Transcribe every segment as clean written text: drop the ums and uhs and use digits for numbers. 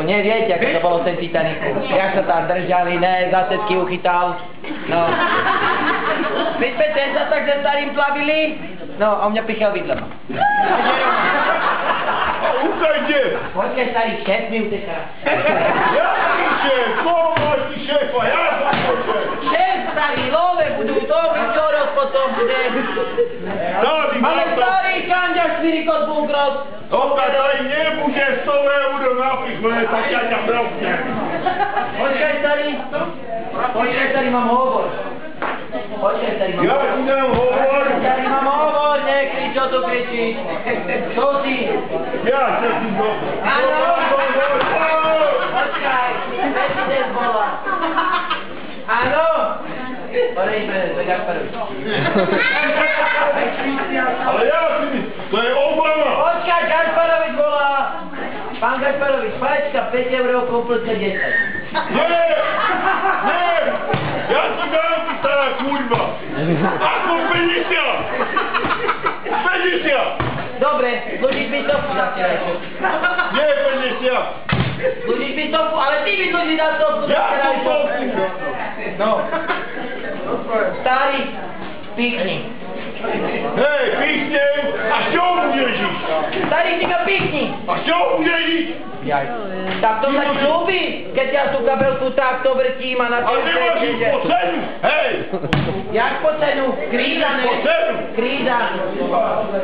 Titaniku, neviete, ako to bolo v tom Titaniku. Jak sa tam držali, ne, za tetky uchytal. No. My sme ten sa tak se starým plavili, no a u mňa pichal vidlema. A ukajte! Počkaj, starý, šéf mi uteká. Jaký šéf? Koho máš ty šéfa? Ja som šéf! Šéf, starý, love budú, to vyčorot potom bude. Ale starý, kanďa švirikot bunkrot. Oka, tady nebude 100 € napíchme, tak ja ťa broknem. Počkaj, starý, mám hovor. Počkaj, starý, mám hovor. Ja ti dám hovor. Starý, mám hovor, nekrič, čo tu kričíš. Čo si? Ja ťa ti dám. Áno. Počkaj, prezident bola. Áno. To je Gasparovič. Ale ja si mi, to je Obama. Počkaj, Gasparovič bola. Pán Gasparovič, pačka, 5 €, kompletne 10. Nie! Nie! Ja ti dám, ty stará kurva. Ako 50? 50! Dobre, dlžíš mi tofu za včerajšok. Nie 50! Dlžíš mi tofu, ale ty mi dlžíš za tofu za Ja som včerajšok. tofu! No. Starý, píchni. Hej, pichnem! A čo budeš ísť? Starý, ty ma píchni. A čo budeš ísť? Jaj. Tak to sa ti ľúbi, keď ja tú kabelku takto vrtím a na A tej nemáš ísť po cenu? Hej! Jak po cenu? Kríza, ne? Po cenu? Kríza.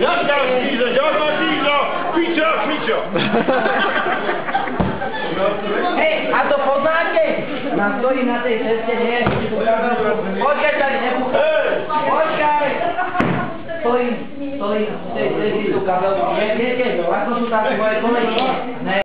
Jaká kríza? Žiadna kríza! Piča, piča! Hej, a to poznáte? Nám stojí na tej ceste, nie? Počkaj, tady nebúchaj. Hej! Počkaj. Stojím, v tej ceste tú kabelku. Viete, ako sú tam moje kolegy? Ne.